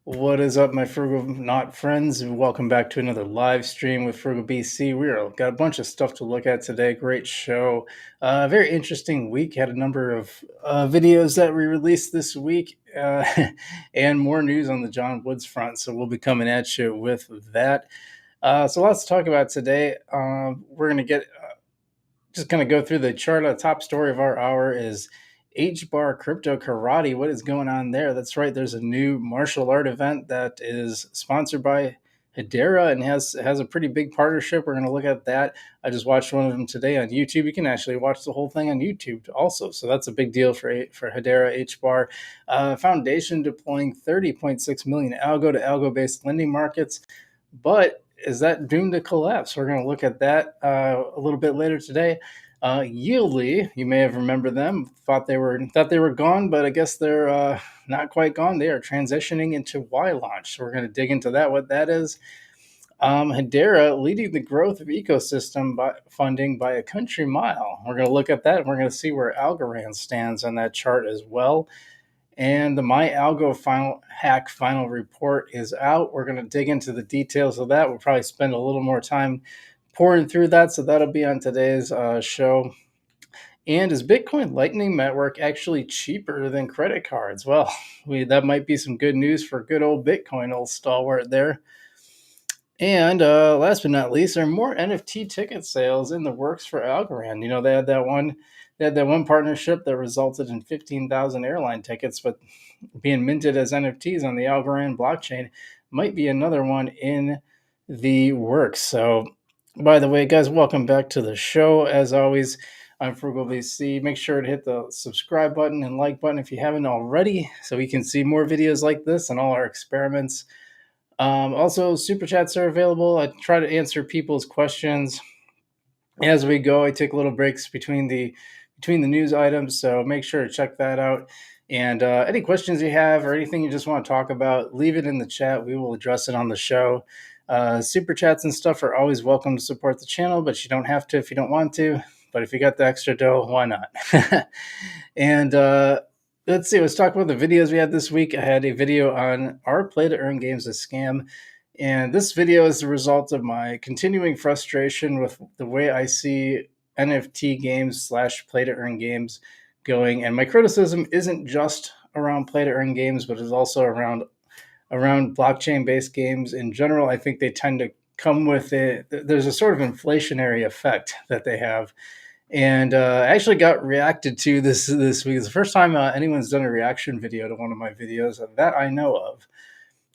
What is up, my Frugalnaut friends? Welcome back to another live stream with Frugal BC. Got a bunch of stuff to look at today. Great show. Very interesting week. Had a number of videos that we released this week and more news on the John Woods front. So we'll be coming at you with that. So lots to talk about today. We're going to get just going to go through the chart. The top story of our hour is HBAR Crypto Karate. What is going on there? That's right. There's a new martial art event that is sponsored by Hedera and has a pretty big partnership. We're going to look at that. I just watched one of them today on YouTube. You can actually watch the whole thing on YouTube also. So that's a big deal for Hedera HBAR. Foundation deploying 30.6 million algo to algo-based lending markets. But is that doomed to collapse? We're going to look at that a little bit later today. Yieldly, you may have remembered them. Thought they were gone, but I guess they're not quite gone. They are transitioning into Y launch. So we're going to dig into that. What that is. Hedera leading the growth of ecosystem funding by a country mile. We're going to look at that, and we're going to see where Algorand stands on that chart as well. And the MyAlgo Hack final report is out. We're going to dig into the details of that. We'll probably spend a little more time pouring through that, so that'll be on today's show. And is Bitcoin Lightning Network actually cheaper than credit cards? Well, that might be some good news for good old Bitcoin, old stalwart there. And last but not least, are more NFT ticket sales in the works for Algorand. You know, they had that one partnership that resulted in 15,000 airline tickets, but being minted as NFTs on the Algorand blockchain might be another one in the works. So, by the way, guys, welcome back to the show. As always, I'm Frugal VC. Make sure to hit the subscribe button and like button if you haven't already, so we can see more videos like this and all our experiments. Also, super chats are available. I try to answer people's questions as we go. I take little breaks between the news items, so make sure to check that out. And any questions you have or anything you just want to talk about, leave it in the chat. We will address it on the show. Super chats and stuff are always welcome to support the channel, but you don't have to if you don't want to. But if you got the extra dough, why not? And let's see. Let's talk about the videos we had this week. I had a video on are play-to-earn games a scam? And this video is the result of my continuing frustration with the way I see NFT games / play-to-earn games going. And my criticism isn't just around play-to-earn games, but is also around blockchain-based games in general. I think they tend to come with it. There's a sort of inflationary effect that they have. And I actually got reacted to this week. It's the first time anyone's done a reaction video to one of my videos that I know of.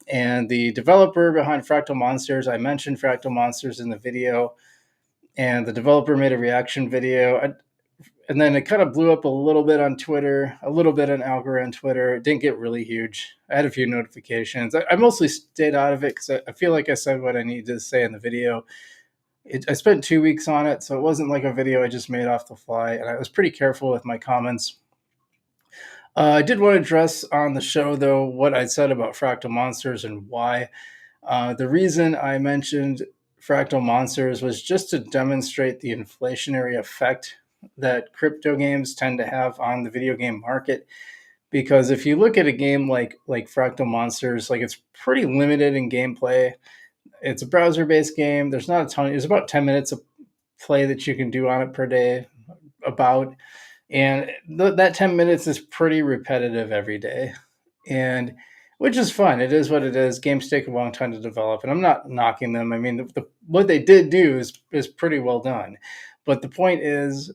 And the developer behind Fractal Monsters, I mentioned Fractal Monsters in the video, and the developer made a reaction video. And then it kind of blew up a little bit on Twitter, a little bit on Algorand Twitter. It didn't get really huge. I had a few notifications. I mostly stayed out of it because I feel like I said what I needed to say in the video. I spent 2 weeks on it, so it wasn't like a video I just made off the fly, and I was pretty careful with my comments. I did want to address on the show, though, what I said about Fractal Monsters and why. The reason I mentioned Fractal Monsters was just to demonstrate the inflationary effect that crypto games tend to have on the video game market. Because if you look at a game like Fractal Monsters, like it's pretty limited in gameplay. It's a browser-based game. There's not a ton. It's about 10 minutes of play that you can do on it per day, and that 10 minutes is pretty repetitive every day, and which is fun. It is what it is. Games take a long time to develop, and I'm not knocking them. I mean, what they did do is pretty well done. But the point is,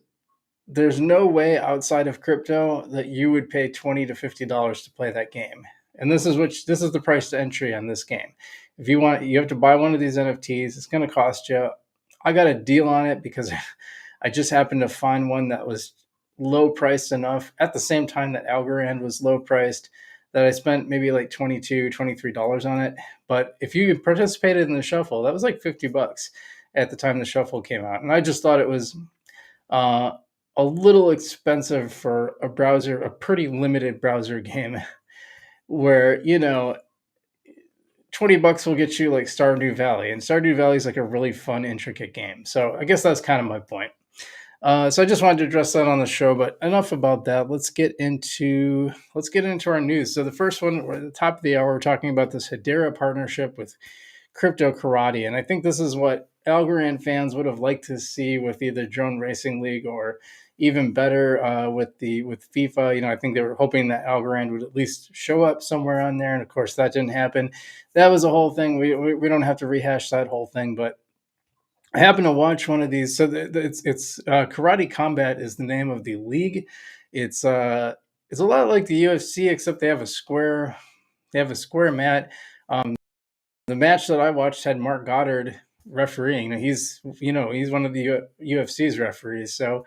there's no way outside of crypto that you would pay $20 to $50 to play that game. And this is the price to entry on this game. If you want, you have to buy one of these NFTs. It's going to cost you. I got a deal on it because I just happened to find one that was low priced enough at the same time that Algorand was low priced that I spent maybe like $22, $23 on it. But if you participated in the shuffle, that was like $50 at the time the shuffle came out. And I just thought it was a little expensive for a pretty limited browser game where, you know, $20 will get you like Stardew Valley, and Stardew Valley is like a really fun, intricate game. So I guess that's kind of my point. So I just wanted to address that on the show, but enough about that. Let's get into our news. So the first one, we're at the top of the hour, we're talking about this Hedera partnership with Crypto Karate, and I think this is what Algorand fans would have liked to see with either Drone Racing League or even better with FIFA. I think they were hoping that Algorand would at least show up somewhere on there, and of course that didn't happen. That was a whole thing. We don't have to rehash that whole thing, but I happened to watch one of these. So it's Karate Combat is the name of the league. It's a lot like the UFC, except they have a square. They have a square mat. The match that I watched had Mark Goddard refereeing. He's one of the UFC's referees. So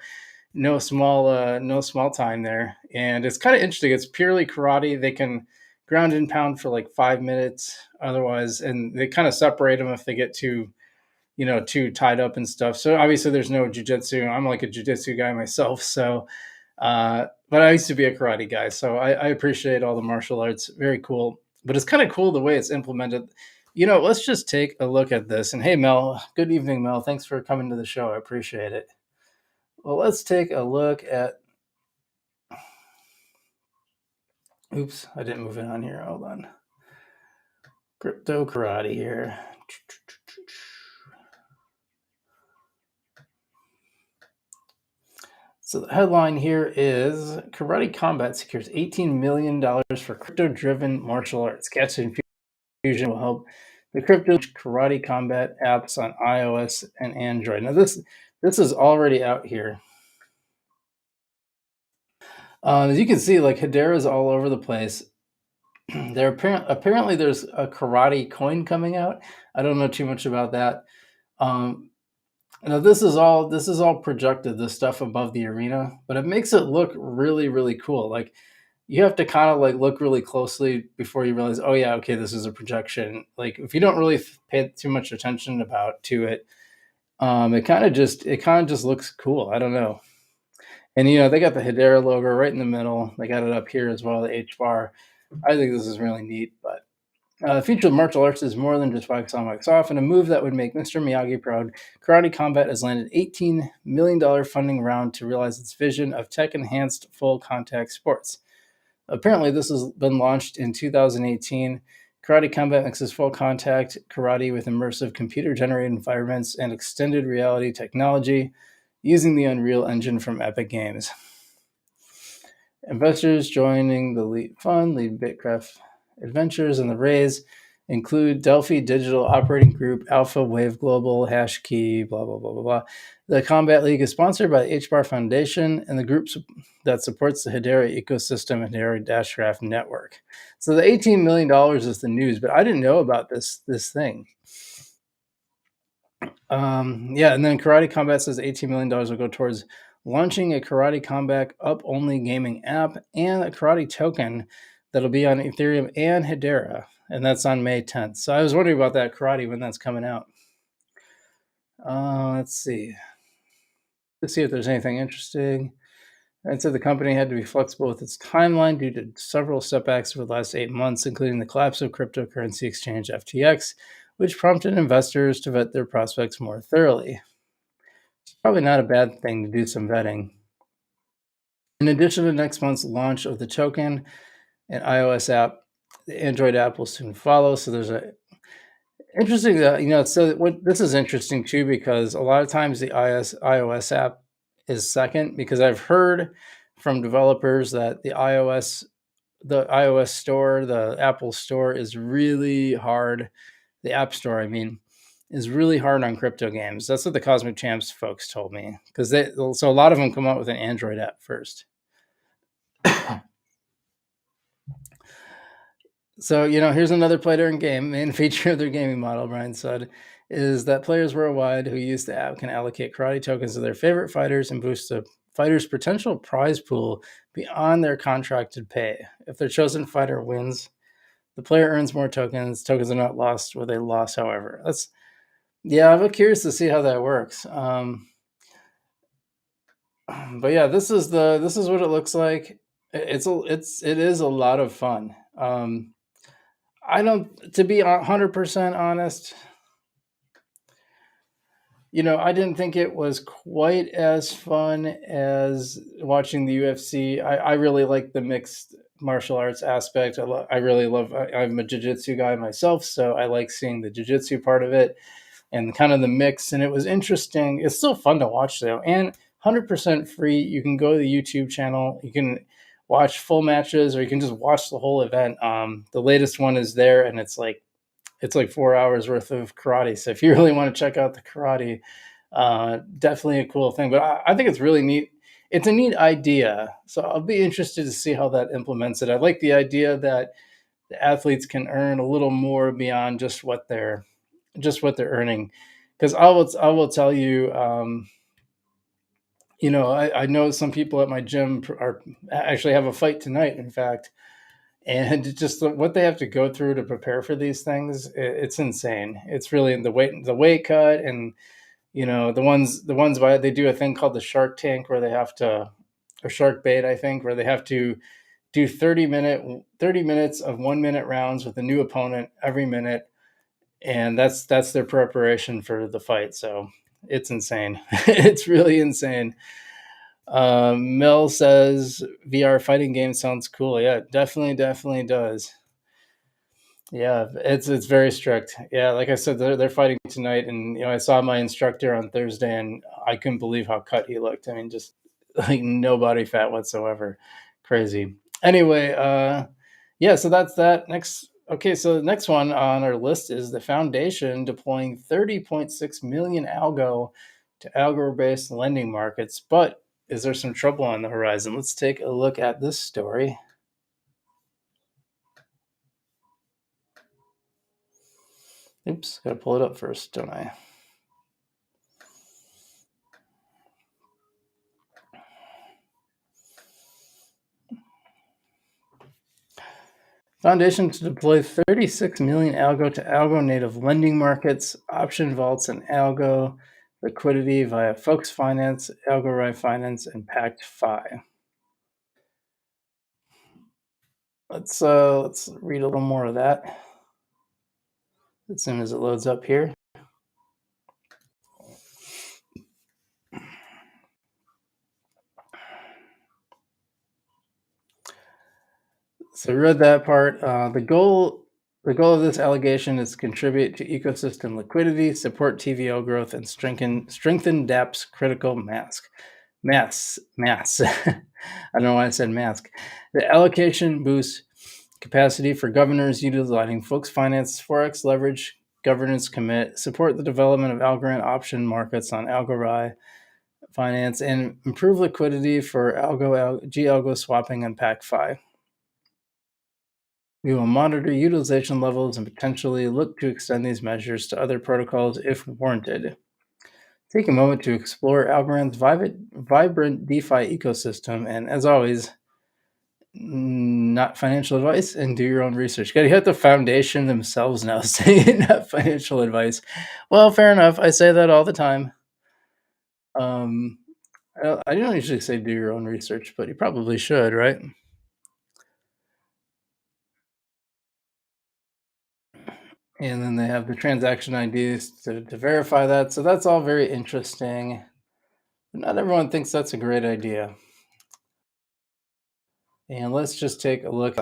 no small time there. And it's kind of interesting. It's purely karate. They can ground and pound for like 5 minutes otherwise, and they kind of separate them if they get too tied up and stuff. So obviously there's no jujitsu. I'm like a jujitsu guy myself. So, but I used to be a karate guy. So I appreciate all the martial arts. Very cool. But it's kind of cool the way it's implemented. Let's just take a look at this. And hey, Mel, good evening, Mel. Thanks for coming to the show. I appreciate it. Well, let's take a look at. Oops, I didn't move it on here. Hold on. Crypto karate here. So the headline here is Karate Combat secures $18 million for crypto-driven martial arts. Catch Infusion will help the crypto Karate Combat apps on iOS and Android. Now this is already out here. As you can see, like Hedera is all over the place. Apparently there's a karate coin coming out. I don't know too much about that. Now this is all projected, this stuff above the arena, but it makes it look really, really cool. Like you have to kind of like look really closely before you realize, oh yeah, okay, this is a projection. Like if you don't really pay too much attention to it, it kind of just looks cool. I don't know. And they got the Hedera logo right in the middle. They got it up here as well, the HBAR. I think this is really neat, but the future of martial arts is more than just wax on, wax off. In a move that would make Mr. Miyagi proud, Karate Combat has landed $18 million funding round to realize its vision of tech-enhanced full-contact sports. Apparently, this has been launched in 2018. Karate Combat mixes full-contact karate with immersive computer-generated environments and extended reality technology using the Unreal Engine from Epic Games. Investors joining the lead Bitcraft Adventures and the raise include Delphi Digital Operating Group, Alpha Wave Global, Hashkey, blah, blah, blah, blah, blah. The Combat League is sponsored by the HBAR Foundation and the group that supports the Hedera ecosystem and Hedera-Craft network. So the $18 million is the news, but I didn't know about this thing. And then Karate Combat says $18 million will go towards launching a Karate Combat up-only gaming app and a karate token that'll be on Ethereum and Hedera, and that's on May 10th. So I was wondering about that karate when that's coming out. Let's see. Let's see if there's anything interesting. It said the company had to be flexible with its timeline due to several setbacks over the last 8 months, including the collapse of cryptocurrency exchange FTX, which prompted investors to vet their prospects more thoroughly. It's probably not a bad thing to do some vetting. In addition to next month's launch of the token and iOS app, the Android app will soon follow. So there's a interesting, this is interesting too, because a lot of times the iOS app is second, because I've heard from developers that the iOS store, the Apple store is really hard. The App Store, I mean, is really hard on crypto games. That's what the Cosmic Champs folks told me, so a lot of them come out with an Android app first. So, here's another play-to-earn game. Main feature of their gaming model, Brian said, is that players worldwide who use the app can allocate karate tokens to their favorite fighters and boost the fighter's potential prize pool beyond their contracted pay. If their chosen fighter wins, the player earns more tokens. Tokens are not lost with a loss, however. I'm curious to see how that works. But yeah, this is what it looks like. It is a lot of fun. To be 100% honest, I didn't think it was quite as fun as watching the UFC. I really like the mixed martial arts aspect. I really love. I'm a jiu-jitsu guy myself, so I like seeing the jiu-jitsu part of it and kind of the mix. And it was interesting. It's still fun to watch though, and 100% free. You can go to the YouTube channel. You can watch full matches, or you can just watch the whole event. The latest one is there, and it's like 4 hours worth of karate. So if you really want to check out the karate, definitely a cool thing. But I think it's really neat. It's a neat idea. So I'll be interested to see how that implements it. I like the idea that the athletes can earn a little more beyond just what they're earning. Because I will tell you, I know some people at my gym are actually have a fight tonight. In fact, and just what they have to go through to prepare for these things, it's insane. It's really the weight cut, and the ones by they do a thing called the shark tank where they have to, or shark bait, I think, where they have to do 30 minutes of 1 minute rounds with a new opponent every minute, and that's their preparation for the fight. So it's insane. It's really insane. Mel says VR fighting game sounds cool. Yeah, it definitely does. Yeah, it's very strict. Yeah, like I said, they're fighting tonight, and I saw my instructor on Thursday, and I couldn't believe how cut he looked. I mean, just like no body fat whatsoever. Crazy. Anyway, yeah, so that's that. Next, okay, so the next one on our list is the foundation deploying 30.6 million algo to algo-based lending markets. But is there some trouble on the horizon? Let's take a look at this story. Oops, gotta pull it up first, don't I? Foundation to deploy 36 million algo to algo native lending markets, option vaults, and algo liquidity via Folks Finance, Algorand Finance, and Pact Fi. Let's read a little more of that as soon as it loads up here. So I read that part. The goal of this allegation is to contribute to ecosystem liquidity, support TVL growth, and strengthen DApp's critical mass. I don't know why I said mask. The allocation boosts capacity for governors utilizing Folks Finance, Forex leverage, governance commit, support the development of Algorand option markets on Algorand Finance, and improve liquidity for G-Algo swapping and PAC-Fi. We will monitor utilization levels and potentially look to extend these measures to other protocols if warranted. Take a moment to explore Algorand's vibrant DeFi ecosystem, and as always, not financial advice, and do your own research. Gotta hit the foundation themselves now saying not financial advice. Well, fair enough. I say that all the time. Um, I don't usually say do your own research, but you probably should, right? And then they have the transaction IDs to verify that. So that's all very interesting. But not everyone thinks that's a great idea. And let's just take a look.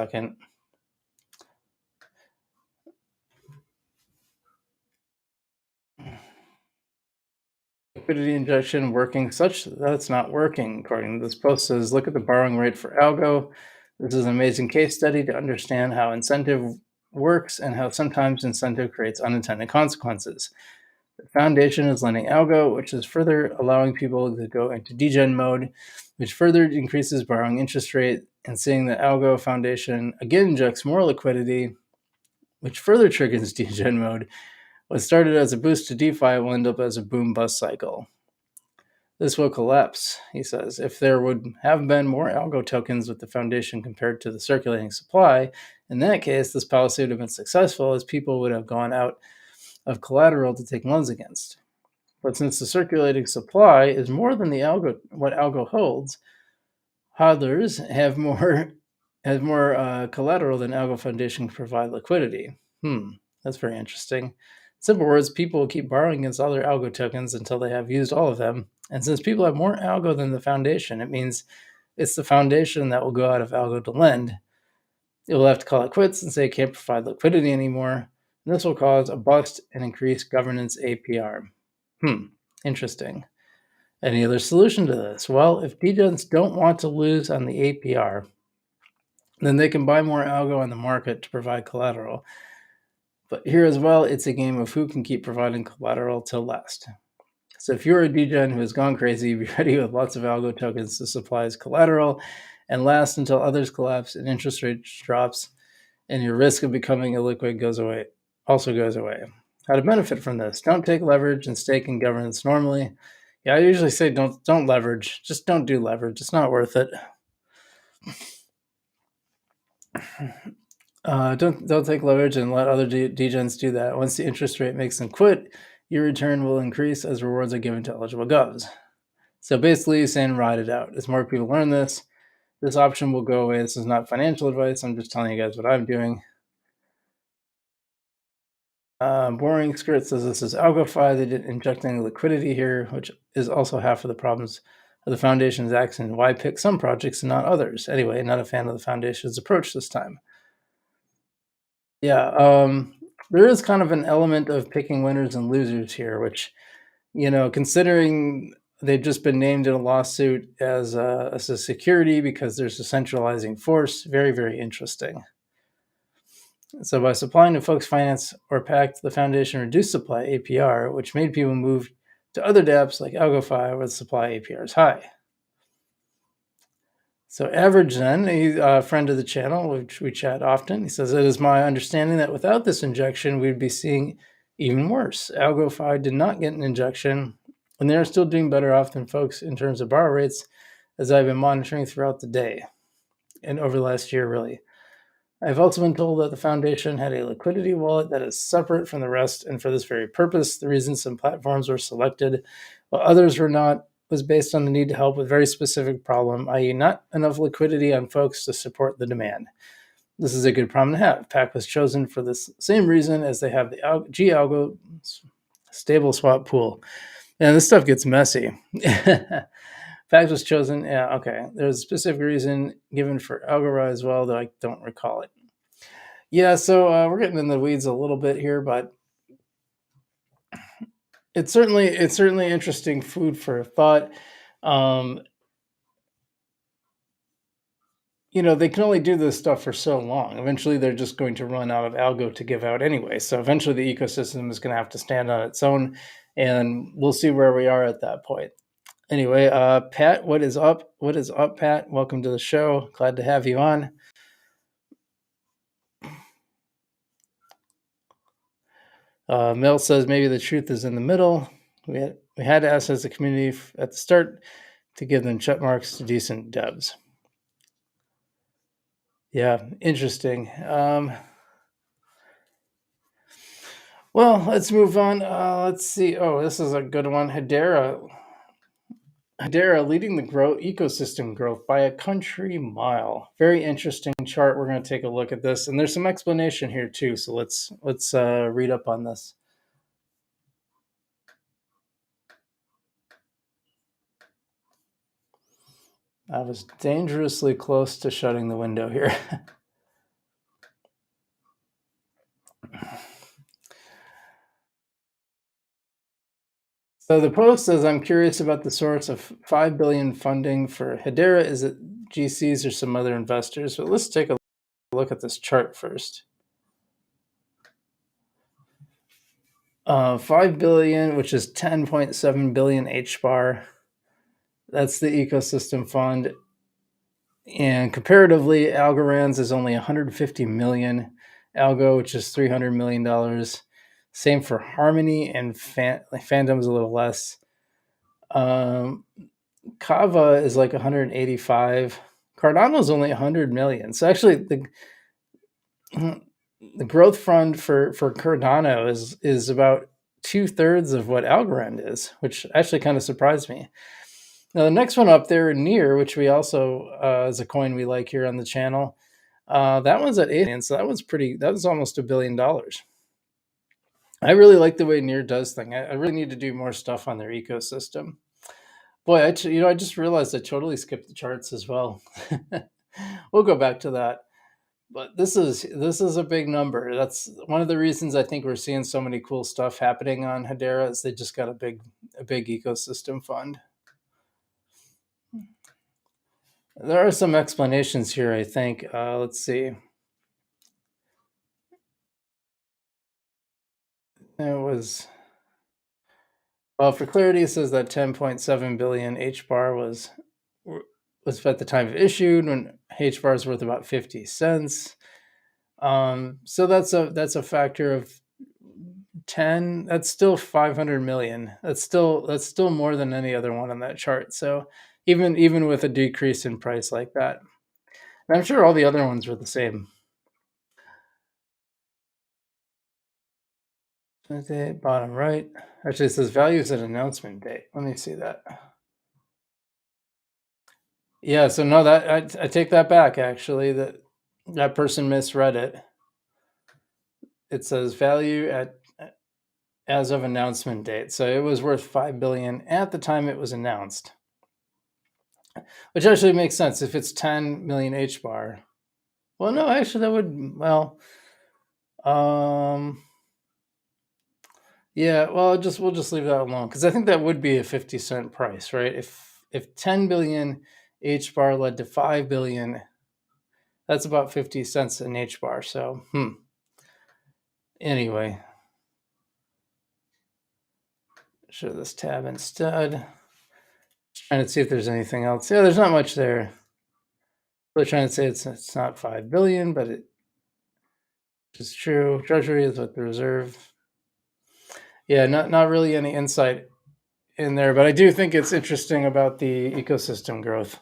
Liquidity injection working such that it's not working. According to this post, says look at the borrowing rate for Algo. This is an amazing case study to understand how incentive works and how sometimes incentive creates unintended consequences. The foundation is lending Algo, which is further allowing people to go into degen mode, which further increases borrowing interest rate, and seeing the Algo foundation again injects more liquidity, which further triggers degen mode. What started as a boost to DeFi will end up as a boom bust cycle. This will collapse, he says. If there would have been more algo tokens with the foundation compared to the circulating supply, in that case, this policy would have been successful as people would have gone out of collateral to take loans against. But since the circulating supply is more than what algo holds, hodlers have more collateral than algo foundation can provide liquidity. That's very interesting. Simple words, people will keep borrowing against other algo tokens until they have used all of them. And since people have more algo than the foundation, it means it's the foundation that will go out of algo to lend. It will have to call it quits and say it can't provide liquidity anymore. And this will cause a bust and increase governance APR. Interesting. Any other solution to this? Well, if degens don't want to lose on the APR, then they can buy more algo on the market to provide collateral. But here as well, it's a game of who can keep providing collateral till last. So if you're a degen who has gone crazy, be ready with lots of algo tokens to supply as collateral and last until others collapse and interest rate drops and your risk of becoming illiquid goes away. How to benefit from this? Don't take leverage and stake in governance normally. Yeah, I usually say don't leverage. Just don't do leverage. It's not worth it. Don't take leverage and let other degens do that. Once the interest rate makes them quit, your return will increase as rewards are given to eligible govs. So basically, he's saying ride it out. As more people learn this option will go away. This is not financial advice. I'm just telling you guys what I'm doing. Boring Skirt says this is AlgoFi. They didn't inject any liquidity here, which is also half of the problems of the foundation's action. Why pick some projects and not others? Anyway, not a fan of the foundation's approach this time. Yeah, there is kind of an element of picking winners and losers here, which, considering they've just been named in a lawsuit as a security because there's a centralizing force, very, very interesting. So by supplying to folks finance or packed, the foundation reduced supply APR, which made people move to other dApps like AlgoFi where the supply APR is high. So Average then, a friend of the channel, which we chat often, he says, it is my understanding that without this injection, we'd be seeing even worse. AlgoFi did not get an injection, and they're still doing better off than folks in terms of borrow rates, as I've been monitoring throughout the day and over the last year, really. I've also been told that the foundation had a liquidity wallet that is separate from the rest, and for this very purpose, the reason some platforms were selected while others were not was based on the need to help with a very specific problem, i.e. not enough liquidity on folks to support the demand. This is a good problem to have. PAC was chosen for this same reason as they have the G-Algo stable swap pool. And this stuff gets messy. PAC was chosen, yeah, okay. There's a specific reason given for Algorand as well, though I don't recall it. Yeah, so we're getting in the weeds a little bit here, but it's certainly interesting food for thought. They can only do this stuff for so long. Eventually, they're just going to run out of algo to give out anyway. So eventually, the ecosystem is going to have to stand on its own, and we'll see where we are at that point. Anyway, Pat, what is up? What is up, Pat? Welcome to the show. Glad to have you on. Mel says maybe the truth is in the middle. We had to ask as a community at the start to give them check marks to decent devs. Yeah, interesting. Well, let's move on. Let's see. Oh, this is a good one. Hedera leading the ecosystem growth by a country mile. Very interesting chart. We're going to take a look at this, and there's some explanation here too. So let's read up on this. I was dangerously close to shutting the window here. So the post says, I'm curious about the source of $5 billion funding for Hedera. Is it GCs or some other investors? But let's take a look at this chart first. 5 billion, which is 10.7 billion HBAR. That's the ecosystem fund. And comparatively, Algorand's is only 150 million. Algo, which is $300 million. Same for Harmony, and Phantom's a little less. Kava is like 185. Cardano is only 100 million. So actually, the growth fund for Cardano is about 2/3 of what Algorand is, which actually kind of surprised me. Now the next one up there, Near, which we also is a coin we like here on the channel. That one's at 8 million, so that was almost $1 billion. I really like the way Near does thing. I really need to do more stuff on their ecosystem. Boy, I just realized I totally skipped the charts as well. We'll go back to that. But this is a big number. That's one of the reasons I think we're seeing so many cool stuff happening on Hedera is they just got a big ecosystem fund. There are some explanations here, I think. Let's see. It was well for clarity. It says that 10.7 billion HBAR was at the time of issued when HBAR is worth about 50 cents. So that's a factor of 10. That's still 500 million. That's still more than any other one on that chart. So even with a decrease in price like that, and I'm sure all the other ones were the same. Okay, bottom right. Actually, it says values at announcement date. Let me see that. Yeah, so no, that I take that back. Actually, that person misread it. It says value at as of announcement date. So it was worth 5 billion at the time it was announced, which actually makes sense if it's 10 million HBAR. Well, no, actually, that would um, yeah. Well, we'll just leave that alone because I think that would be a 50-cent price, right? If 10 billion HBAR led to 5 billion, that's about 50 cents in HBAR. So, anyway, show this tab instead. Trying to see if there's anything else. Yeah, there's not much there. We're trying to say it's not 5 billion, but it is true. Treasury is what the reserve. Yeah, not really any insight in there, but I do think it's interesting about the ecosystem growth.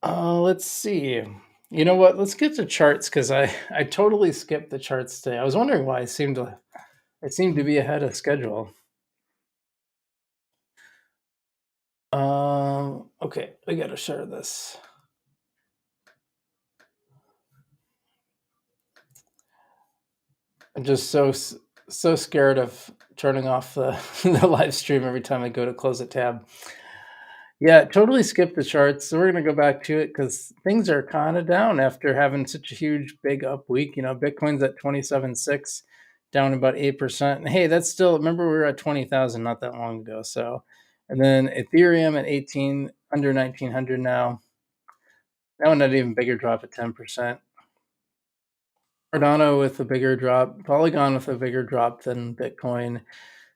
Let's see. You know what? Let's get to charts because I totally skipped the charts today. I was wondering why it seemed to be ahead of schedule. Okay, I gotta share this. I'm just so scared of turning off the the live stream every time I go to close a tab. Yeah, totally skipped the charts. So we're gonna go back to it because things are kind of down after having such a huge big up week. Bitcoin's at 27.6, down about 8%. And hey, that's still remember we were at 20,000 not that long ago. So and then Ethereum at 18 under 1900 now. That one had an even bigger drop at 10%. Cardano with a bigger drop, Polygon with a bigger drop than Bitcoin.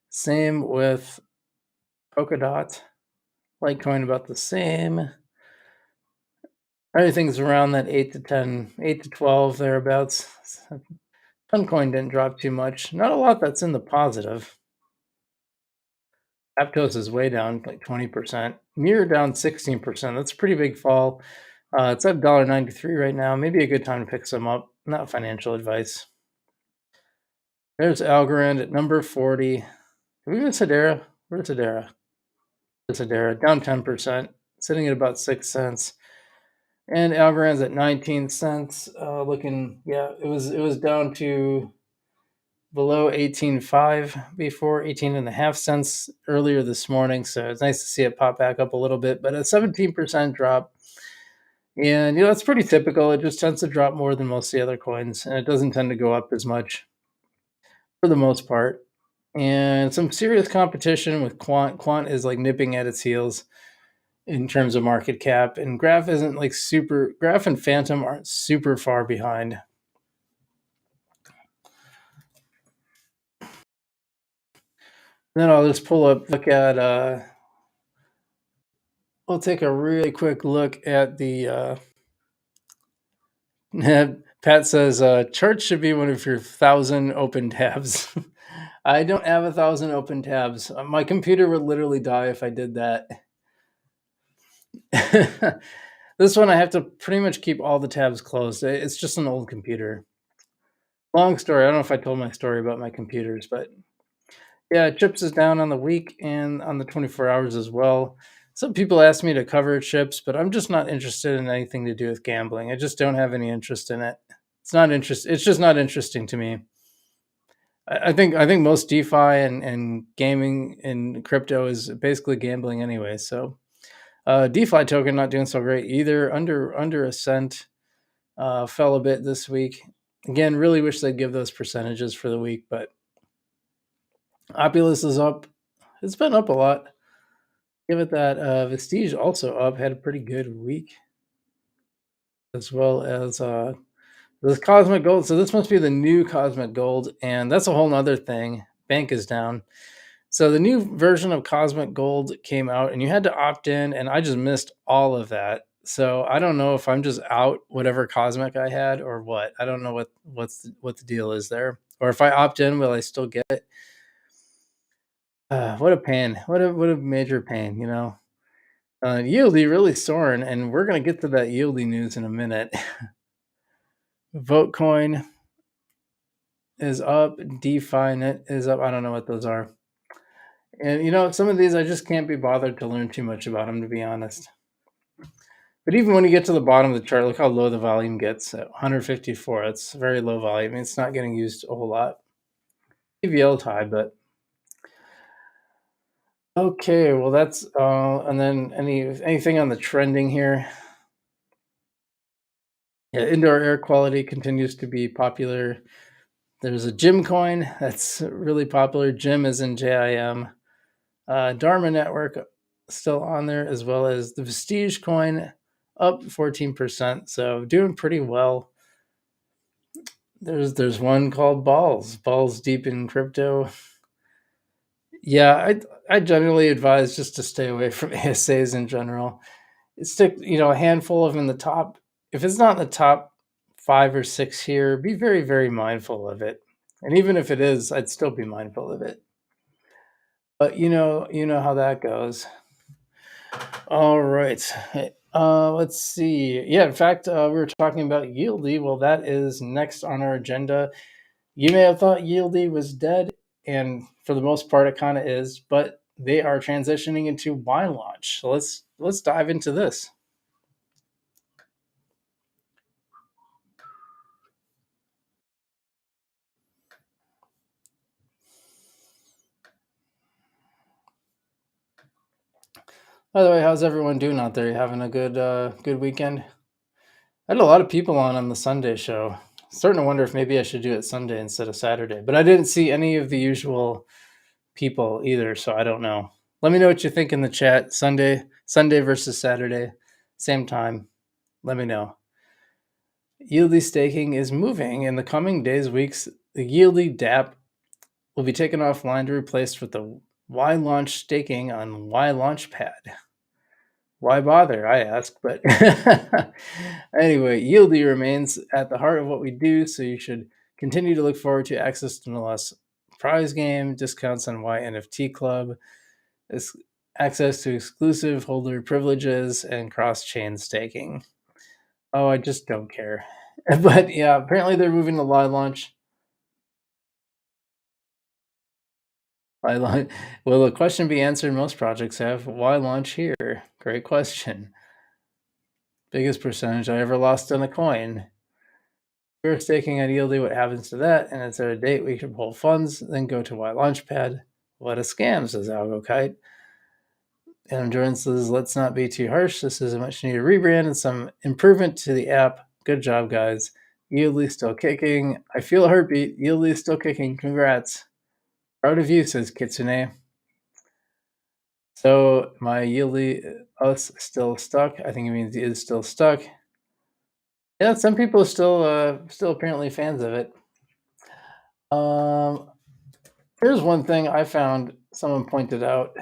Same with Polkadot, Litecoin about the same. Everything's around that 8 to 10, 8 to 12 thereabouts. Suncoin didn't drop too much. Not a lot that's in the positive. Aptos is way down, like 20%. Near down 16%. That's a pretty big fall. It's at $1.93 right now. Maybe a good time to pick some up. Not financial advice. There's Algorand at number 40. Did we miss Hedera? Where's Hedera? There's Hedera, down 10%, sitting at about 6 cents. And Algorand's at 19 cents. It was down to below 18.5 before, 18.5 cents earlier this morning. So it's nice to see it pop back up a little bit, but a 17% drop. And that's pretty typical. It just tends to drop more than most of the other coins, and it doesn't tend to go up as much for the most part. And some serious competition with Quant. Quant is like nipping at its heels in terms of market cap, and Graph isn't like super. Graph and Phantom aren't super far behind. Then I'll just pull up, look at. We'll take a really quick look at the. Pat says charts should be one of your 1,000 open tabs. I don't have 1,000 open tabs. My computer would literally die if I did that. This one I have to pretty much keep all the tabs closed. It's just an old computer. Long story. I don't know if I told my story about my computers, but yeah, chips is down on the week and on the 24 hours as well. Some people ask me to cover chips, but I'm just not interested in anything to do with gambling. I just don't have any interest in it. It's just not interesting to me. I think most DeFi and gaming and crypto is basically gambling anyway. So DeFi token not doing so great either. Under a cent, fell a bit this week. Again, really wish they'd give those percentages for the week, but Opulus is up. It's been up a lot. Give it that. Vestige also up, had a pretty good week, as well as this Cosmic Gold. So this must be the new Cosmic Gold, and that's a whole nother thing. Bank is down. So the new version of Cosmic Gold came out, and you had to opt in, and I just missed all of that. So I don't know if I'm just out whatever Cosmic I had or what. I don't know what the deal is there, or if I opt in, will I still get it? What a pain! What a major pain! Yieldy really soaring, and we're gonna get to that Yieldy news in a minute. Votecoin is up. DeFi is up. I don't know what those are. And some of these I just can't be bothered to learn too much about them, to be honest. But even when you get to the bottom of the chart, look how low the volume gets at 154. It's very low volume. It's not getting used a whole lot. TVL is high, but okay. Well, that's and then anything on the trending here. Yeah, indoor air quality continues to be popular. There's a Gym coin that's really popular. Gym is in JIM. Dharma Network still on there, as well as the Vestige coin up 14%. So doing pretty well. There's one called Balls Deep in Crypto. Yeah, I generally advise just to stay away from ASAs in general. Stick, a handful of them in the top. If it's not in the top 5 or 6 here, be very, very mindful of it. And even if it is, I'd still be mindful of it. But you know how that goes. All right. Let's see. Yeah, in fact, we were talking about Yieldy. Well, that is next on our agenda. You may have thought Yieldy was dead, and for the most part, it kind of is. But they are transitioning into Y launch. So let's dive into this. By the way, how's everyone doing out there? You having a good weekend? I had a lot of people on the Sunday show. Starting to wonder if maybe I should do it Sunday instead of Saturday. But I didn't see any of the usual people either, so I don't know. Let me know what you think in the chat. Sunday versus Saturday, same time. Let me know. Yieldy staking is moving in the coming days, weeks. The Yieldy DApp will be taken offline to replace with the Y launch staking on Y Launchpad. Why bother? I ask, but anyway, Yieldy remains at the heart of what we do, so you should continue to look forward to access to Nonetheless prize game, discounts on Y NFT Club, access to exclusive holder privileges, and cross-chain staking. Oh, I just don't care. But yeah, apparently they're moving to live launch. Will the question be answered? Most projects have. Why launch here? Great question. Biggest percentage I ever lost on a coin. We're staking on Yieldy. What happens to that? And is there a date we should pull funds? Then go to Y Launchpad. What a scam, says Algo Kite. And Endurance says, let's not be too harsh. This is a much needed rebrand and some improvement to the app. Good job, guys. Yieldy still kicking. I feel a heartbeat. Yieldy still kicking. Congrats. Proud of you, says Kitsune. So my Yieldy us still stuck. I think it means he is still stuck. Yeah, some people are still apparently fans of it. Here's one thing I found someone pointed out.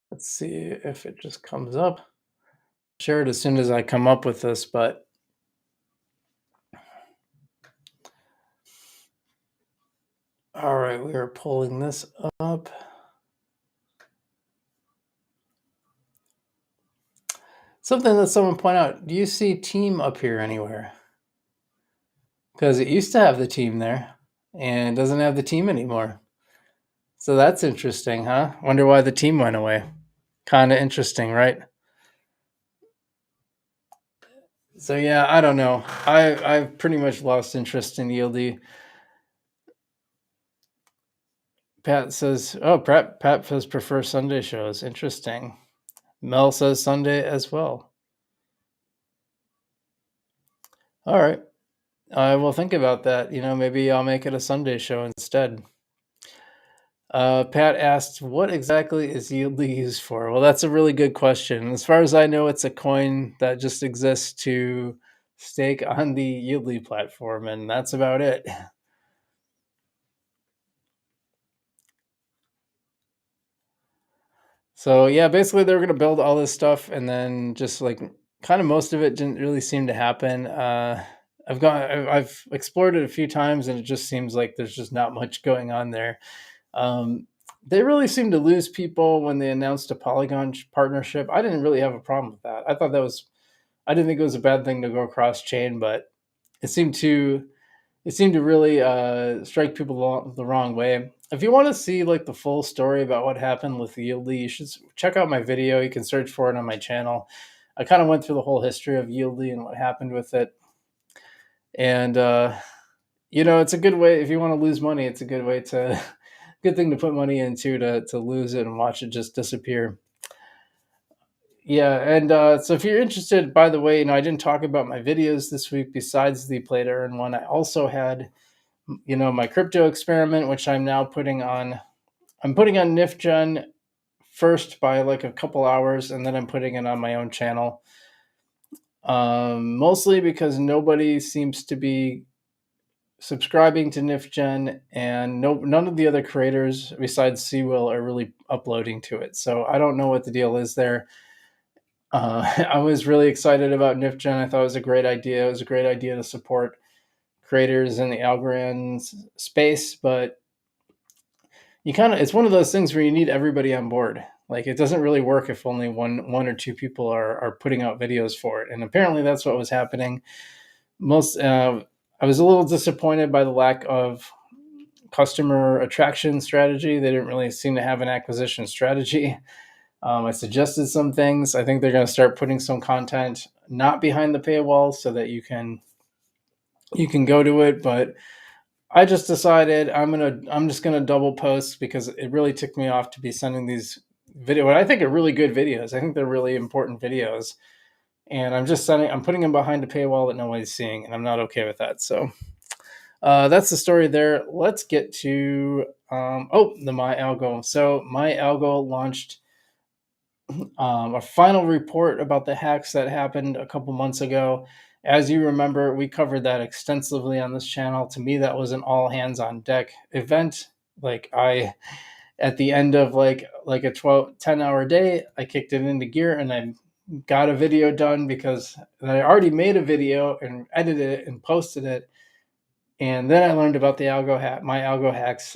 Let's see if it just comes up. Share it as soon as I come up with this, but all right, we are pulling this up. Something that someone pointed out. Do you see team up here anywhere? Because it used to have the team there and it doesn't have the team anymore. So that's interesting, huh? Wonder why the team went away. Kind of interesting, right? So yeah, I don't know. I've pretty much lost interest in Yieldy. Pat says, "Oh, Pat says prefer Sunday shows. Interesting." Mel says Sunday as well. All right, I will think about that. Maybe I'll make it a Sunday show instead. Pat asked, "What exactly is Yieldy used for?" Well, that's a really good question. As far as I know, it's a coin that just exists to stake on the Yieldy platform, and that's about it. So yeah, basically they were gonna build all this stuff, and then just like kind of most of it didn't really seem to happen. I've explored it a few times, and it just seems like there's just not much going on there. Um, they really seemed to lose people when they announced a Polygon partnership. I didn't really have a problem with that. I didn't think it was a bad thing to go cross chain, but it seemed to it seemed to really strike people the wrong way. If you want to see like the full story about what happened with Yieldy, you should check out my video. You can search for it on my channel. I kind of went through the whole history of Yieldy and what happened with it. And it's a good way if you want to lose money. It's a good way to good thing to put money into to lose it and watch it just disappear. Yeah, and so if you're interested, by the way, I didn't talk about my videos this week besides the play to earn one. I also had my crypto experiment, which I'm putting on NifGen first by like a couple hours, and then I'm putting it on my own channel. Mostly because nobody seems to be subscribing to NifGen, and none of the other creators besides Seawill are really uploading to it. So I don't know what the deal is there. I was really excited about NifGen. I thought it was a great idea. It was a great idea to support creators in the Algorand space, but it's one of those things where you need everybody on board. Like it doesn't really work if only one or two people are putting out videos for it. And apparently that's what was happening. I was a little disappointed by the lack of customer attraction strategy. They didn't really seem to have an acquisition strategy. I suggested some things. I think they're going to start putting some content not behind the paywall so that you can go to it. But I just decided I'm just gonna double post because it really ticked me off to be sending these what I think are really good videos. I think they're really important videos, and I'm putting them behind a paywall that nobody's seeing, and I'm not okay with that. So that's the story there. Let's get to the MyAlgo. So MyAlgo launched a final report about the hacks that happened a couple months ago. As you remember, we covered that extensively on this channel. To me, that was an all hands on deck event. At the end of like a 10-hour day, I kicked it into gear and I got a video done because I already made a video and edited it and posted it. And then I learned about the MyAlgo hacks.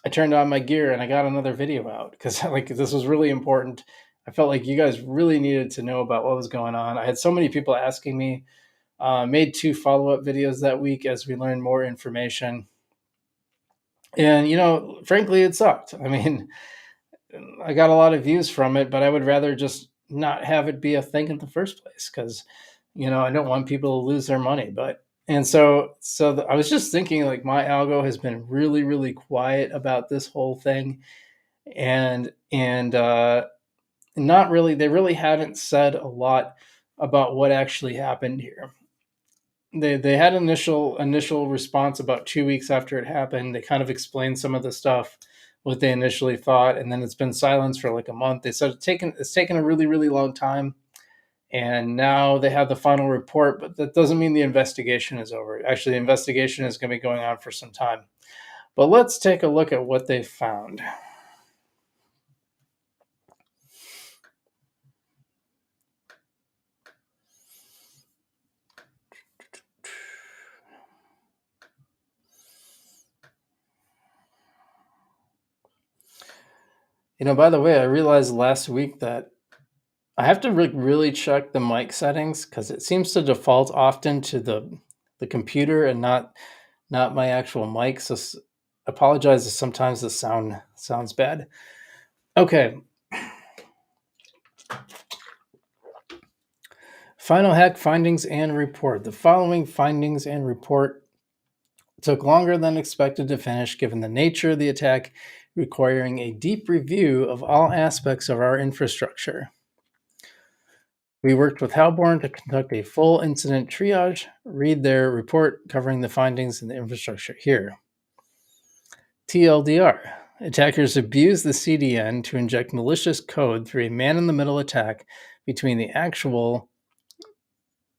I turned on my gear and I got another video out because like this was really important. I felt like you guys really needed to know about what was going on. I had so many people asking me. Made 2 follow-up videos that week as we learned more information. And frankly, it sucked. I mean, I got a lot of views from it, but I would rather just not have it be a thing in the first place because I don't want people to lose their money. I was just thinking like MyAlgo has been really, really quiet about this whole thing, and not really. They really hadn't said a lot about what actually happened here. They had initial response about 2 weeks after it happened. They kind of explained some of the stuff, what they initially thought, and then it's been silence for like a month. They said it's taken a really, really long time, and now they have the final report, but that doesn't mean the investigation is over. Actually, the investigation is going to be going on for some time. But let's take a look at what they found. By the way, I realized last week that I have to really check the mic settings because it seems to default often to the computer and not my actual mic. So apologize if sometimes the sound sounds bad. Okay. Final hack findings and report. The following findings and report took longer than expected to finish given the nature of the attack, requiring a deep review of all aspects of our infrastructure. We worked with Algorand to conduct a full incident triage. Read their report covering the findings in the infrastructure here. TLDR. Attackers abused the CDN to inject malicious code through a man-in-the-middle attack between the actual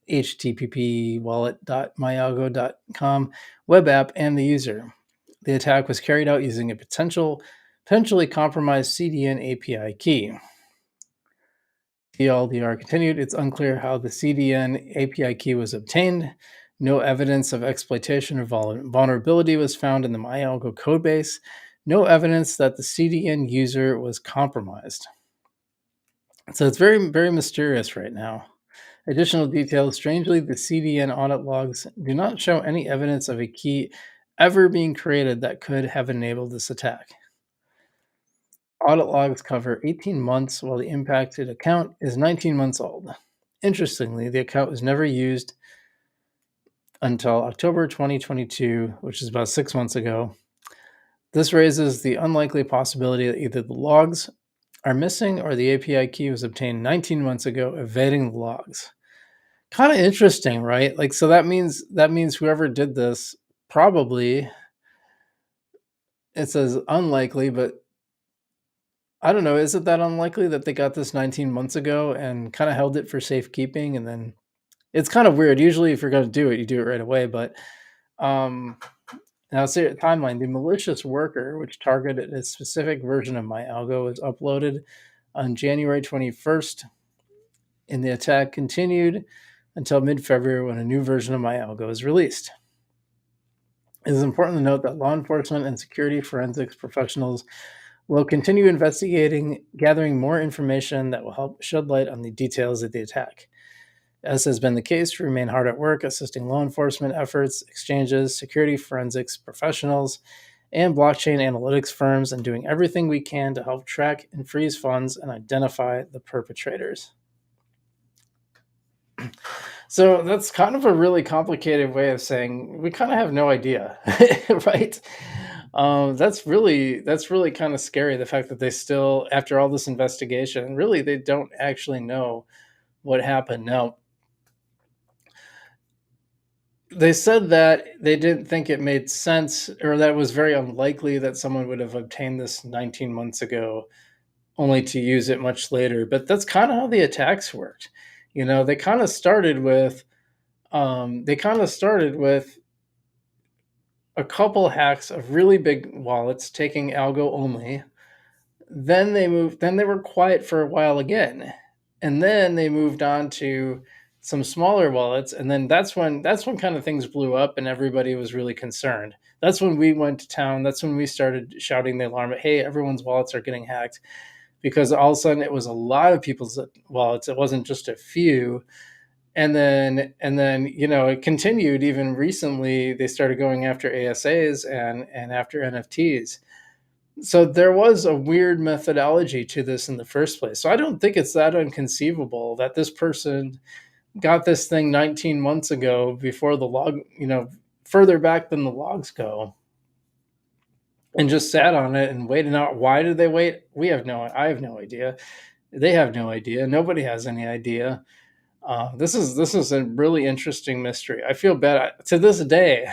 http wallet.myalgo.com web app and the user. The attack was carried out using a potentially compromised CDN API key. TLDR continued, it's unclear how the CDN API key was obtained. No evidence of exploitation or vulnerability was found in the MyAlgo codebase. No evidence that the CDN user was compromised. So it's very, very mysterious right now. Additional details. Strangely, the CDN audit logs do not show any evidence of a key ever being created that could have enabled this attack. Audit logs cover 18 months, while the impacted account is 19 months old. Interestingly, the account was never used until October 2022, which is about 6 months ago. This raises the unlikely possibility that either the logs are missing or the API key was obtained 19 months ago, evading the logs. Kind of interesting, right? Like, so that means whoever did this probably, it says unlikely, but I don't know. Is it that unlikely that they got this 19 months ago and kind of held it for safekeeping? And then it's kind of weird. Usually, if you're going to do it, you do it right away. But now, see timeline. The malicious worker, which targeted a specific version of MyAlgo, was uploaded on January 21st, and the attack continued until mid-February when a new version of MyAlgo is released. It is important to note that law enforcement and security forensics professionals will continue investigating, gathering more information that will help shed light on the details of the attack. As has been the case, we remain hard at work assisting law enforcement efforts, exchanges, security forensics professionals, and blockchain analytics firms, and doing everything we can to help track and freeze funds and identify the perpetrators. So that's kind of a really complicated way of saying we kind of have no idea, right? That's really kind of scary. The fact that they still, after all this investigation, really they don't actually know what happened. Now, they said that they didn't think it made sense, or that it was very unlikely that someone would have obtained this 19 months ago, only to use it much later. But that's kind of how the attacks worked. You know, they kind of started with a couple hacks of really big wallets taking algo only. Then they were quiet for a while again. And then they moved on to some smaller wallets. And then that's when kind of things blew up and everybody was really concerned. That's when we went to town. That's when we started shouting the alarm, hey, everyone's wallets are getting hacked. Because all of a sudden it was a lot of people's wallets. It wasn't just a few. And then it continued. Even recently they started going after ASAs and after NFTs. So there was a weird methodology to this in the first place. So I don't think it's that inconceivable that this person got this thing 19 months ago before the log, further back than the logs go, and just sat on it and waited out. Why did they wait? I have no idea. They have no idea. Nobody has any idea. This is a really interesting mystery. I feel bad to this day.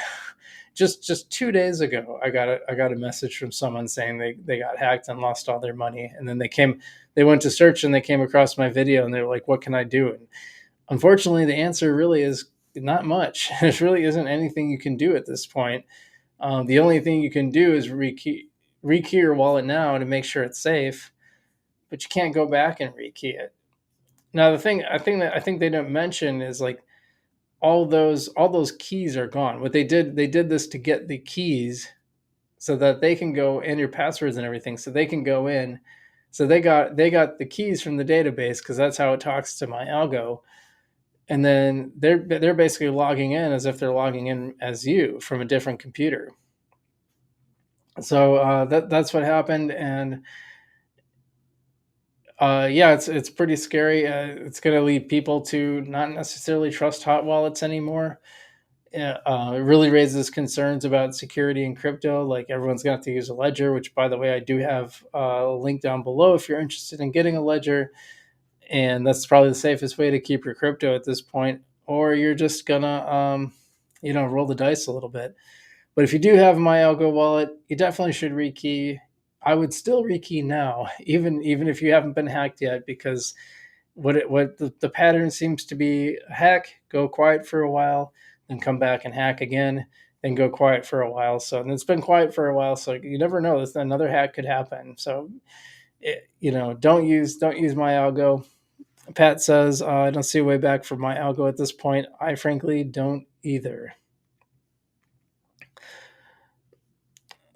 Just 2 days ago, I got a message from someone saying they got hacked and lost all their money, and then they went to search and they came across my video and they were like, "What can I do?" And unfortunately, the answer really is not much. There really isn't anything you can do at this point. The only thing you can do is rekey your wallet now to make sure it's safe, but you can't go back and rekey it. Now, the thing I think they don't mention is like all those keys are gone. What they did this to get the keys so that they can go in your passwords and everything, so they can go in. So they got the keys from the database because that's how it talks to MyAlgo, and then they're basically logging in as if they're logging in as you from a different computer. So that's what happened, and Yeah, it's pretty scary. It's going to lead people to not necessarily trust hot wallets anymore. Yeah, it really raises concerns about security in crypto. Like everyone's going to have to use a ledger, which, by the way, I do have a link down below if you're interested in getting a ledger. And that's probably the safest way to keep your crypto at this point. Or you're just gonna, roll the dice a little bit. But if you do have a MyAlgo wallet, you definitely should rekey. I would still rekey now, even if you haven't been hacked yet, because the pattern seems to be hack, go quiet for a while, then come back and hack again, then go quiet for a while. So and it's been quiet for a while, so you never know. This another hack could happen. So don't use MyAlgo. Pat says, I don't see a way back for MyAlgo at this point. I frankly don't either.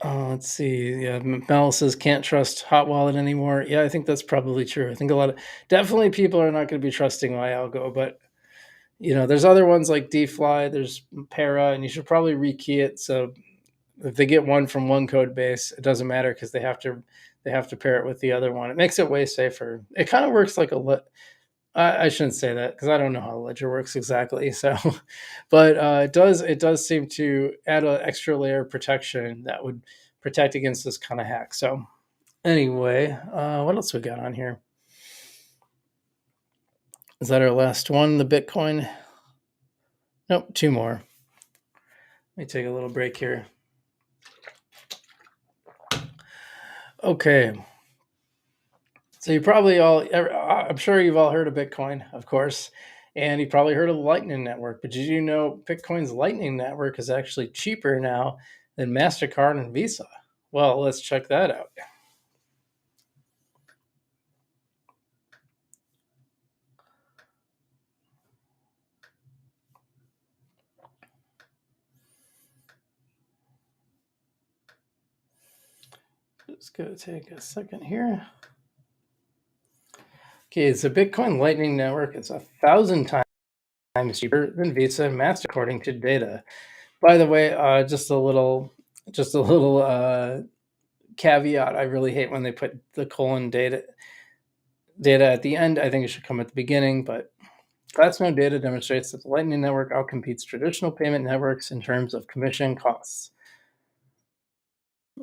Let's see. Yeah, Mel says can't trust Hot Wallet anymore. Yeah, I think that's probably true. I think definitely people are not going to be trusting MyAlgo, but there's other ones like DFly, there's Para, and you should probably rekey it. So if they get one from one code base, it doesn't matter because they have to pair it with the other one. It makes it way safer. It kind of works like I shouldn't say that because I don't know how Ledger works exactly. So, but it does seem to add an extra layer of protection that would protect against this kind of hack. So, anyway, what else we got on here? Is that our last one? The Bitcoin? Nope, two more. Let me take a little break here. Okay. So I'm sure you've all heard of Bitcoin, of course, and you probably heard of the Lightning Network. But did you know Bitcoin's Lightning Network is actually cheaper now than MasterCard and Visa? Well, let's check that out. Just going to take a second here. Okay, so Bitcoin Lightning Network is 1,000 times cheaper than Visa and Master, according to data. By the way, just a little caveat. I really hate when they put the colon data at the end. I think it should come at the beginning, but Glassnode data demonstrates that the Lightning Network outcompetes traditional payment networks in terms of commission costs.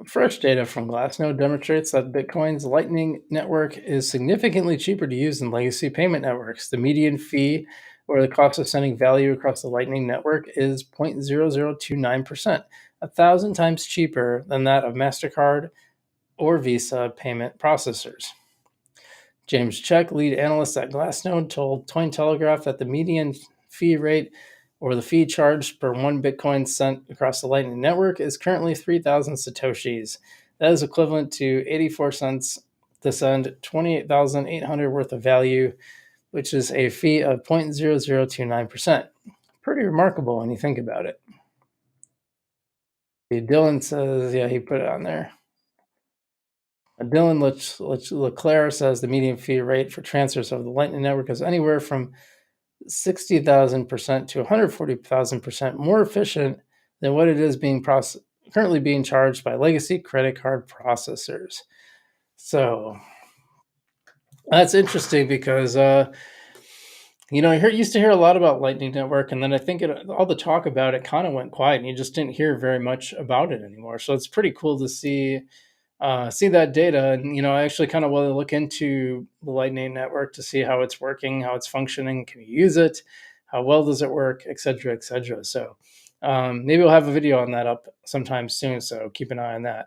Fresh data from Glassnode demonstrates that Bitcoin's Lightning Network is significantly cheaper to use than legacy payment networks. The median fee, or the cost of sending value across the Lightning Network, is 0.0029%, 1,000 times cheaper than that of MasterCard or Visa payment processors. James Check, lead analyst at Glassnode, told Cointelegraph that the median fee rate, or the fee charged per one Bitcoin sent across the Lightning Network, is currently 3,000 Satoshis. That is equivalent to 84 cents to send 28,800 worth of value, which is a fee of 0.0029%. Pretty remarkable when you think about it. Dylan says, yeah, he put it on there. Dylan Leclerc says the median fee rate for transfers over the Lightning Network is anywhere from 60,000% to 140,000% more efficient than what it is currently being charged by legacy credit card processors. So that's interesting because I used to hear a lot about Lightning Network, and then I think all the talk about it kind of went quiet, and you just didn't hear very much about it anymore. So it's pretty cool to see that data, and I actually kind of want to look into the Lightning Network to see how it's working, how it's functioning, can you use it, how well does it work, etc., etc. So maybe we'll have a video on that up sometime soon, so keep an eye on that.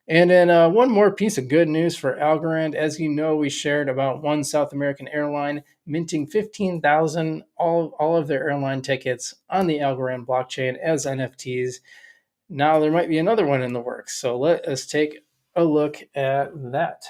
And then one more piece of good news for Algorand. As you know, we shared about one South American airline minting 15,000 all of their airline tickets on the Algorand blockchain as NFTs. Now there might be another one in the works. So let us take a look at that.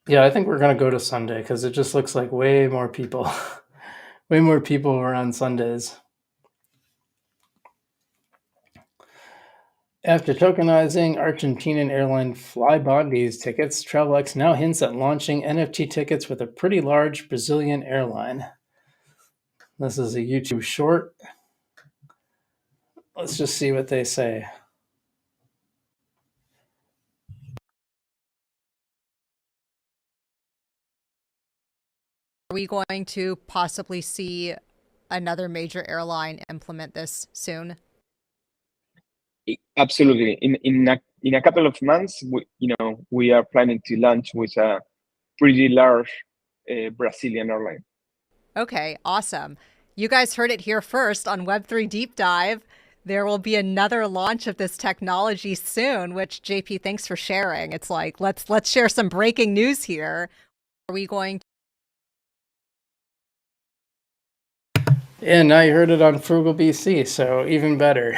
Yeah, I think we're going to go to Sunday because it just looks like way more people are on Sundays. After tokenizing Argentinian airline Flybondi's tickets, Travelex now hints at launching NFT tickets with a pretty large Brazilian airline. This is a YouTube short. Let's just see what they say. Are we going to possibly see another major airline implement this soon? Absolutely. In a couple of months, we are planning to launch with a pretty large Brazilian airline. Okay, awesome. You guys heard it here first on Web3 Deep Dive. There will be another launch of this technology soon, which JP, thanks for sharing. It's like, let's share some breaking news here. Are we going to Yeah, now you heard it on Frugal BC, so even better.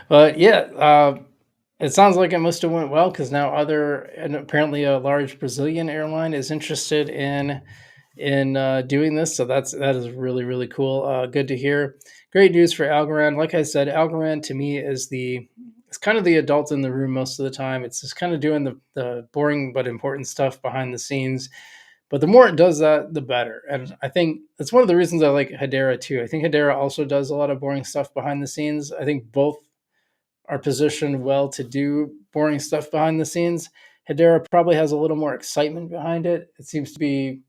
But yeah, it sounds like it must have went well because now and apparently a large Brazilian airline is interested in doing this. So that is really really cool. Good to hear. Great news for Algorand. Like I said, Algorand to me is it's kind of the adult in the room most of the time. It's just kind of doing the boring but important stuff behind the scenes. But the more it does that, the better. And I think that's one of the reasons I like Hedera too. I think Hedera also does a lot of boring stuff behind the scenes. I think both are positioned well to do boring stuff behind the scenes. Hedera probably has a little more excitement behind it. It seems to be,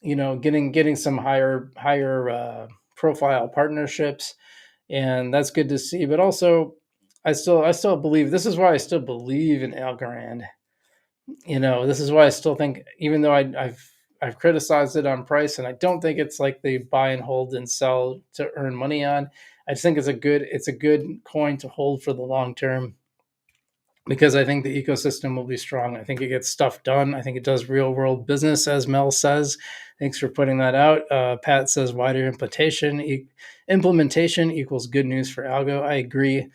getting some higher profile partnerships, and that's good to see. But also, I still believe this is why I still believe in Algorand. This is why I still think, even though I've criticized it on price, and I don't think it's like the buy and hold and sell to earn money on. I just think it's a good coin to hold for the long term because I think the ecosystem will be strong. I think it gets stuff done. I think it does real world business, as Mel says. Thanks for putting that out. Pat says wider implementation equals good news for Algo. I agree.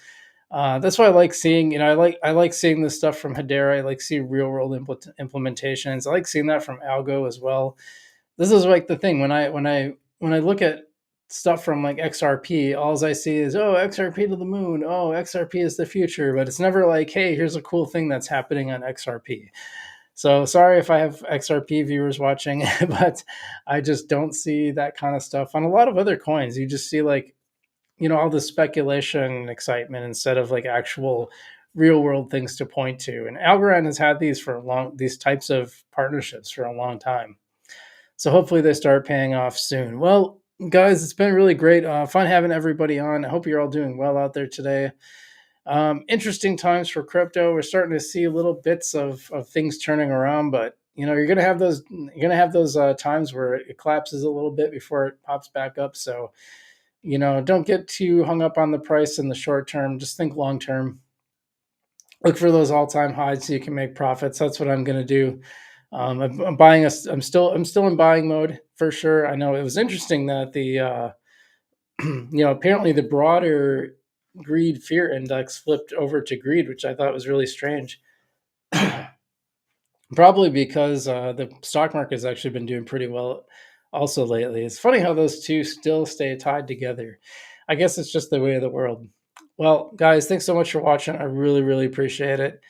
That's why I like seeing. I like seeing this stuff from Hedera. I like seeing real world implementations. I like seeing that from Algo as well. This is like the thing when I look at stuff from like XRP, all I see is, oh, XRP to the moon. Oh, XRP is the future, but it's never like, hey, here's a cool thing that's happening on XRP. So sorry if I have XRP viewers watching, but I just don't see that kind of stuff on a lot of other coins. You just see like, all the speculation and excitement instead of like actual real world things to point to. And Algorand has had these types of partnerships for a long time. So hopefully they start paying off soon. Well, guys, it's been really great. Fun having everybody on. I hope you're all doing well out there today. Interesting times for crypto. We're starting to see little bits of things turning around, but you're gonna have those times where it collapses a little bit before it pops back up. So don't get too hung up on the price in the short term. Just think long term. Look for those all-time highs so you can make profits. That's what I'm going to do. I'm buying I'm still in buying mode for sure. I know it was interesting that the apparently the broader greed fear index flipped over to greed, which I thought was really strange. Probably because the stock market has actually been doing pretty well also lately. It's funny how those two still stay tied together. I guess it's just the way of the world. Well, guys, thanks so much for watching. I really, really appreciate it.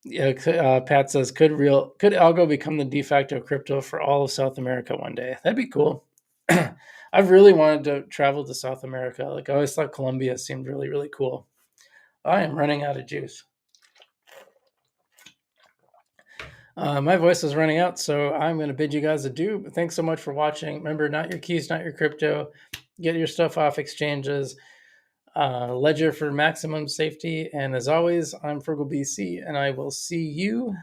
Yeah, Pat says, could Algo become the de facto crypto for all of South America one day? That'd be cool. I've really wanted to travel to South America. Like I always thought Colombia seemed really, really cool. I am running out of juice. My voice is running out, so I'm going to bid you guys adieu. But thanks so much for watching. Remember, not your keys, not your crypto. Get your stuff off exchanges. Ledger for maximum safety. And as always, I'm Frugal BC, and I will see you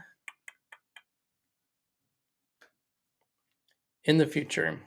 in the future.